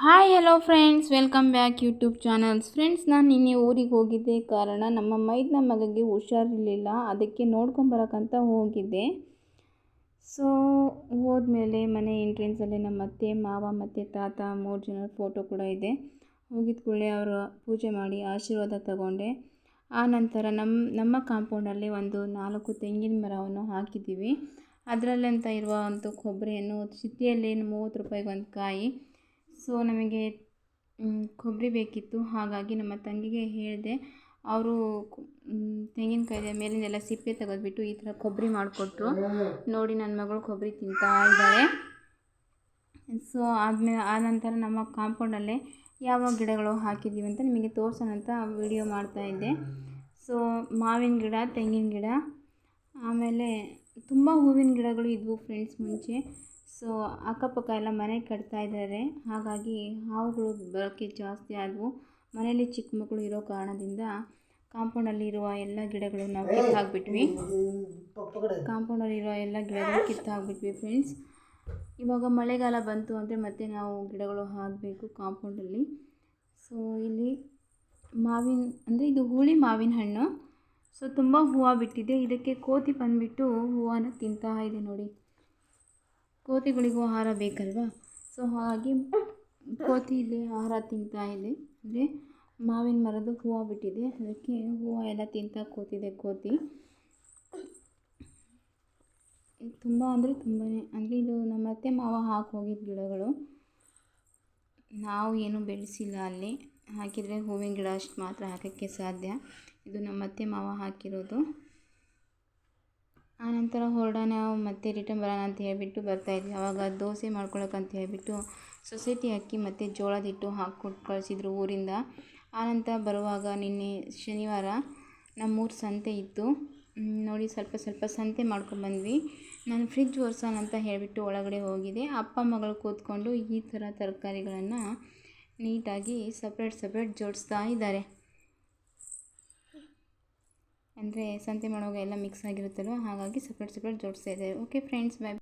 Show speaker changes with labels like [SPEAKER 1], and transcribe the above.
[SPEAKER 1] Hi hello friends, welcome back YouTube channels. Friends, ನಾನು ನಿನ್ನೆ ಊರಿಗೆ ಹೋಗಿದ್ದೆ. ಕಾರಣ ನಮ್ಮ ಮೈದ್ನ ಮಗಗೆ ಹುಷಾರಿರಲಿಲ್ಲ, ಅದಕ್ಕೆ ನೋಡ್ಕೊಂಬರಕ್ಕಂತ ಹೋಗಿದ್ದೆ. ಸೊ ಹೋದ್ಮೇಲೆ ಮನೆ ಎಂಟ್ರೆನ್ಸಲ್ಲಿ ನಮ್ಮ ಅತ್ತೆ, ಮಾವ ಮತ್ತು ತಾತ 3 ಜನರ ಫೋಟೋ ಕೂಡ ಇದೆ. ಹೋಗಿದ ಕೂಡಲೇ ಅವರ ಪೂಜೆ ಮಾಡಿ ಆಶೀರ್ವಾದ ತಗೊಂಡೆ. ಆ ನಂತರ ನಮ್ಮ ಕಾಂಪೌಂಡಲ್ಲಿ ಒಂದು 4 ತೆಂಗಿನ ಮರವನ್ನು ಹಾಕಿದ್ದೀವಿ. ಅದರಲ್ಲಂತ ಇರುವ ಒಂದು ಕೊಬ್ಬರಿಯನ್ನು ಸಿಟಿಯಲ್ಲಿ 30 ರೂಪಾಯಿಗೆ ಒಂದು ಕಾಯಿ. ಸೊ ನಮಗೆ ಕೊಬ್ಬರಿ ಬೇಕಿತ್ತು. ಹಾಗಾಗಿ ನಮ್ಮ ತಂಗಿಗೆ ಹೇಳಿದೆ. ಅವರು ತೆಂಗಿನಕಾಯಿಯ ಮೇಲಿಂದೆಲ್ಲ ಸಿಪ್ಪೆ ತೆಗೆದುಬಿಟ್ಟು ಈ ಥರ ಕೊಬ್ಬರಿ ಮಾಡಿಕೊಟ್ರು. ನೋಡಿ, ನನ್ನ ಮಗಳು ಕೊಬ್ಬರಿ ತಿಂತಾ ಇದ್ದಾಳೆ. ಸೊ ಆ ನಂತರ ನಮ್ಮ ಕಾಂಪೌಂಡಲ್ಲೇ ಯಾವ ಗಿಡಗಳು ಹಾಕಿದ್ದೀವಿ ಅಂತ ನಿಮಗೆ ತೋರ್ಸೋಣ ಅಂತ ವಿಡಿಯೋ ಮಾಡ್ತಾಯಿದ್ದೆ. ಸೊ ಮಾವಿನ ಗಿಡ, ತೆಂಗಿನ ಗಿಡ, ಆಮೇಲೆ ತುಂಬ ಹೂವಿನ ಗಿಡಗಳು ಇದ್ವು ಫ್ರೆಂಡ್ಸ್ ಮುಂಚೆ. ಸೊ ಅಕ್ಕಪಕ್ಕ ಎಲ್ಲ ಮನೆ ಕಟ್ತಾ ಇದ್ದಾರೆ. ಹಾಗಾಗಿ ಹಾವುಗಳು ಬರೋಕ್ಕೆ ಜಾಸ್ತಿ ಆದವು. ಮನೆಯಲ್ಲಿ ಚಿಕ್ಕ ಮಕ್ಕಳು ಇರೋ ಕಾರಣದಿಂದ ಕಾಂಪೌಂಡಲ್ಲಿ ಇರುವ ಎಲ್ಲ ಗಿಡಗಳು ನಾವು ಕಿತ್ತಾಕ್ಬಿಟ್ವಿ. ಫ್ರೆಂಡ್ಸ್. ಇವಾಗ ಮಳೆಗಾಲ ಬಂತು ಅಂದರೆ ಮತ್ತೆ ನಾವು ಗಿಡಗಳು ಹಾಕಬೇಕು ಕಾಂಪೌಂಡಲ್ಲಿ. ಸೊ ಇಲ್ಲಿ ಇದು ಹುಳಿ ಮಾವಿನ ಹಣ್ಣು. ಸೊ ತುಂಬ ಹೂವು ಬಿಟ್ಟಿದೆ. ಇದಕ್ಕೆ ಕೋತಿ ಬಂದುಬಿಟ್ಟು ಹೂವನ್ನು ತಿಂತಾ ಇದೆ ನೋಡಿ. ಕೋತಿಗಳಿಗೂ ಆಹಾರ ಬೇಕಲ್ವಾ? ಸೊ ಹಾಗಾಗಿ ಕೋತಿ ಇಲ್ಲಿ ಆಹಾರ ತಿಂತಾ ಇದೆ. ಅಂದರೆ ಮಾವಿನ ಮರದ ಹೂವು ಬಿಟ್ಟಿದೆ, ಅದಕ್ಕೆ ಹೂವು ಎಲ್ಲ ತಿಂತಾ ಕೂತಿದೆ ಕೋತಿ. ತುಂಬ ಅಂದರೆ ತುಂಬಾ ಇದು ನಮ್ಮ ಅತ್ತೆ ಮಾವ ಹಾಕಿ ಹೋಗಿದ್ದ ಗಿಡಗಳು. ನಾವು ಏನೂ ಬೆಳೆಸಿಲ್ಲ. ಅಲ್ಲಿ ಹಾಕಿದರೆ ಹೂವಿನ ಗಿಡ ಅಷ್ಟು ಮಾತ್ರ ಹಾಕೋಕ್ಕೆ ಸಾಧ್ಯ. ಇದು ನಮ್ಮ ಅತ್ತೆ ಮಾವ ಹಾಕಿರೋದು. ಆನಂತರ ಹೊರಡೋಣ, ಮತ್ತೆ ರಿಟರ್ನ್ ಬರೋಣ ಅಂತ ಹೇಳಿಬಿಟ್ಟು ಬರ್ತಾಯಿದ್ವಿ. ಆವಾಗ ದೋಸೆ ಮಾಡ್ಕೊಳಕ್ಕಂತ ಹೇಳಿಬಿಟ್ಟು ಸೊಸೈಟಿ ಅಕ್ಕಿ ಮತ್ತು ಜೋಳದ ಹಿಟ್ಟು ಹಾಕ್ಕೊಟ್ಟು ಕಳಿಸಿದ್ರು ಊರಿಂದ. ಆನಂತರ ಬರುವಾಗ ನಿನ್ನೆ ಶನಿವಾರ ನಮ್ಮೂರು ಸಂತೆ ಇತ್ತು. ನೋಡಿ, ಸ್ವಲ್ಪ ಸಂತೆ ಮಾಡ್ಕೊಂಡ್ಬಂದ್ವಿ. ನಾನು ಫ್ರಿಡ್ಜ್ ಒರೆಸೋಣ ಅಂತ ಹೇಳಿಬಿಟ್ಟು ಒಳಗಡೆ ಹೋಗಿದೆ. ಅಪ್ಪ ಮಗಳು ಕೂತ್ಕೊಂಡು ಈ ಥರ ತರಕಾರಿಗಳನ್ನು ನೀಟಾಗಿ ಸಪ್ರೇಟ್ ಜೋಡಿಸ್ತಾ ಇದ್ದಾರೆ. ಅಂದರೆ ಸಂತೆ ಮಾಡುವಾಗ ಎಲ್ಲ ಮಿಕ್ಸ್ ಆಗಿರುತ್ತಲ್ವ, ಹಾಗಾಗಿ ಸಪ್ರೇಟ್ ಜೋಡಿಸ್ತಾ ಇದ್ದಾರೆ. Okay friends, by.